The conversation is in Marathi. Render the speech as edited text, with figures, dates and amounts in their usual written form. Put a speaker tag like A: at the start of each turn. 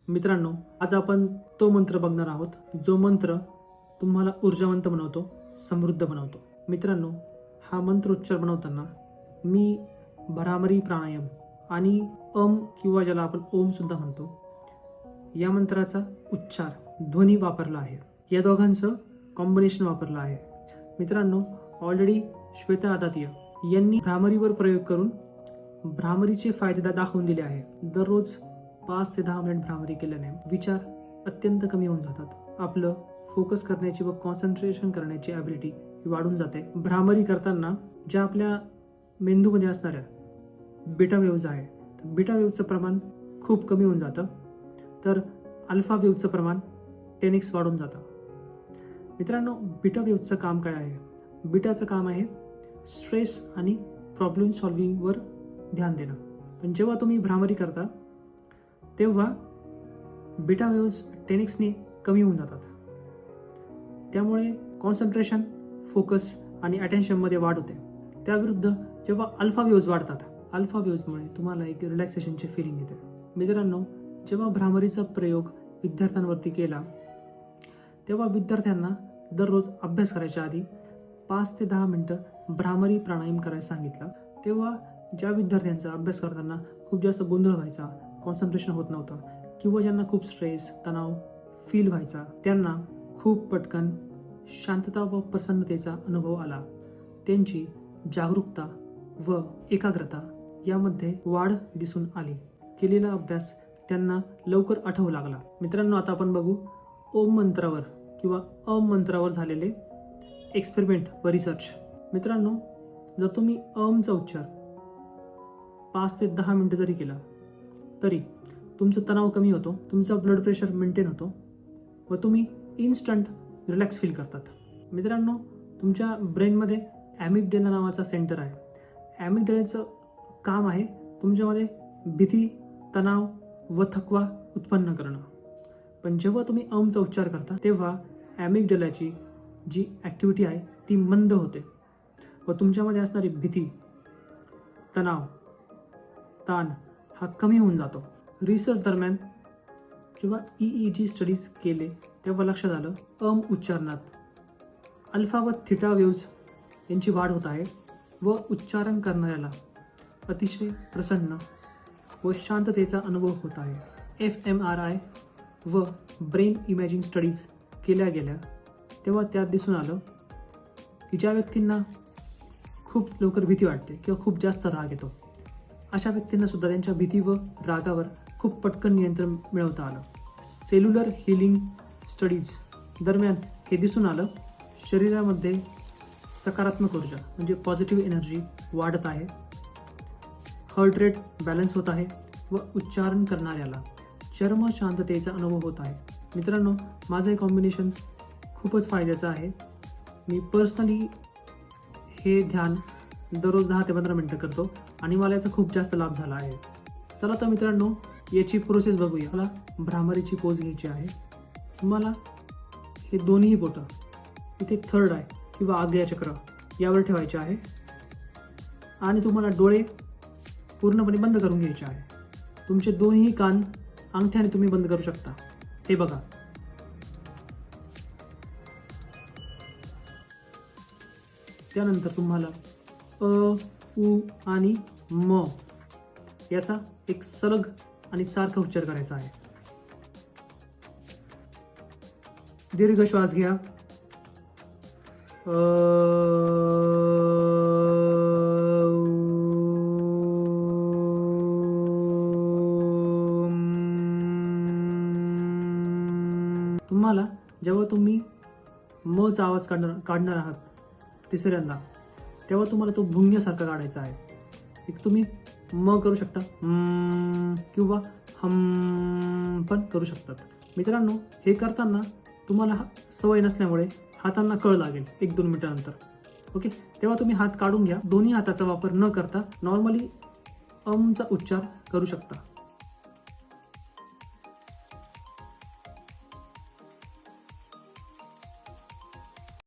A: मित्रांनो, आज आपण तो मंत्र बघणार आहोत जो मंत्र तुम्हाला ऊर्जावंत बनवतो, समृद्ध बनवतो. मित्रांनो, हा मंत्रोच्चार बनवताना मी भ्रामरी प्राणायाम आणि किंवा ज्याला आपण ओम सुद्धा म्हणतो, या मंत्राचा उच्चार ध्वनी वापरला आहे. या दोघांचं कॉम्बिनेशन वापरलं आहे. मित्रांनो, ऑलरेडी श्वेता आदातिय यांनी भ्रामरीवर प्रयोग करून भ्रामरीचे फायदे दाखवून दिले आहे. दररोज 5 ते 10 मिनिट भ्रामरी केल्याने विचार अत्यंत कमी होऊन जातात. आपलं फोकस करण्याची व कॉन्सन्ट्रेशन करण्याची ॲबिलिटी वाढून जाते. भ्रामरी करताना ज्या आपल्या मेंदूमध्ये असणाऱ्या बीटा वेव्हज आहे, बीटा वेव्हचं प्रमाण खूप कमी होऊन जातं, तर अल्फा वेव्हचं प्रमाण 10x वाढून जातं. मित्रांनो, बीटा वेव्हचं काम काय आहे? बीटाचं काम आहे स्ट्रेस आणि प्रॉब्लेम सॉल्व्हिंगवर ध्यान देणं. पण जेव्हा तुम्ही भ्रामरी करता तेव्हा बीटा वेव्हज 10x कमी होऊन जातात. त्यामुळे कॉन्सन्ट्रेशन, फोकस आणि अटेन्शनमध्ये वाढ होते. त्याविरुद्ध जेव्हा अल्फा वेव्हज वाढतात, अल्फा वेव्हजमुळे तुम्हाला एक रिलॅक्सेशनची फिलिंग येते. मित्रांनो, जेव्हा भ्रामरीचा प्रयोग विद्यार्थ्यांवरती केला तेव्हा विद्यार्थ्यांना दररोज अभ्यास करायच्या आधी 5 ते 10 मिनिटं भ्रामरी प्राणायाम करायला सांगितलं. तेव्हा ज्या विद्यार्थ्यांचा अभ्यास करताना खूप जास्त गोंधळ व्हायचा, कॉन्सन्ट्रेशन होत नव्हतं, किंवा ज्यांना खूप स्ट्रेस, तणाव फील व्हायचा, त्यांना खूप पटकन शांतता व प्रसन्नतेचा अनुभव आला. त्यांची जागरूकता व एकाग्रता यामध्ये वाढ दिसून आली. केलेला अभ्यास त्यांना लवकर आठवू लागला. मित्रांनो, आता आपण बघू ओम मंत्रावर किंवा मंत्रावर झालेले एक्सपेरिमेंट व रिसर्च. मित्रांनो, जर तुम्ही चा उच्चार 5 ते 10 मिनिटं जरी केला तरी तुमचा तणाव कमी होतो, तुमचा ब्लड प्रेशर मेंटेन होतो व तुम्ही इन्स्टंट रिलॅक्स फील करतात. मित्रांनो, तुमच्या ब्रेनमध्ये ॲमिगडेला नावाचा सेंटर आहे. ॲमिगडेलाचं काम आहे तुमच्यामध्ये भीती, तणाव व थकवा उत्पन्न करणं. पण जेव्हा तुम्ही चा उच्चार करता तेव्हा ॲमिगडेलाची जी ॲक्टिव्हिटी आहे ती मंद होते व तुमच्यामध्ये असणारी भीती, तणाव, ताण हा कमी होऊन जातो. रिसर्च दरम्यान जेव्हा EEG स्टडीज केले तेव्हा लक्षात आलं उच्चारणात अल्फा व थीटा वेव्हज यांची वाढ होत आहे व उच्चारण करणाऱ्याला अतिशय प्रसन्न व शांततेचा अनुभव होत आहे. fMRI व ब्रेन इमेजिंग स्टडीज केल्या गेल्या तेव्हा त्यात दिसून आलं की ज्या व्यक्तींना खूप लवकर भीती वाटते किंवा खूप जास्त राग येतो, अशा व्यक्तींना सुद्धा त्यांच्या भीती व रागावर खूप पटकन नियंत्रण मिळवता आलं. सेल्युलर हिलिंग स्टडीज दरम्यान हे दिसून आलं, शरीरामध्ये सकारात्मक ऊर्जा म्हणजे पॉझिटिव्ह एनर्जी वाढत आहे, हार्ट रेट बॅलन्स होत आहे व उच्चारण करणाऱ्याला चर्म शांततेचा अनुभव होत आहे. मित्रांनो, माझं हे कॉम्बिनेशन खूपच फायद्याचं आहे. मी पर्सनली हे ध्यान दररोज 10 ते 15 मिनिटं करतो आणि मला याचा खूप जास्त लाभ झाला आहे. चला तर मित्रांनो, याची प्रोसेस बघूया. मला भ्रामरीची पोज घ्यायची आहे. तुम्हाला हे दोन्ही बोटं इथे थर्ड आय किंवा आग्नेय चक्र यावर ठेवायचे आहे आणि तुम्हाला डोळे पूर्णपणे बंद करून घ्यायचे आहे. तुमचे दोन्ही कान अंगठ्याने तुम्ही बंद करू शकता. हे बघा. त्यानंतर तुम्हाला उ आणि म याचा एक सलग आणि सारखा उच्चार करायचा आहे. दीर्घ श्वास घ्या. तुम्हाला जेव्हा तुम्ही मचा आवाज काढणार आहात तिसऱ्यांदा, तेव्हा तुम्हाला तो भुंग्यासारखा काढायचा आहे. एक तुम्ही करू शकता किंवा हम पण करू शकतात. मित्रांनो, हे करताना तुम्हाला सवय नसल्यामुळे हातांना कळ लागेल 1-2 मिनिटानंतर. ओके, तेव्हा तुम्ही हात काढून घ्या. दोन्ही हाताचा वापर न करता नॉर्मली चा उच्चार करू शकता.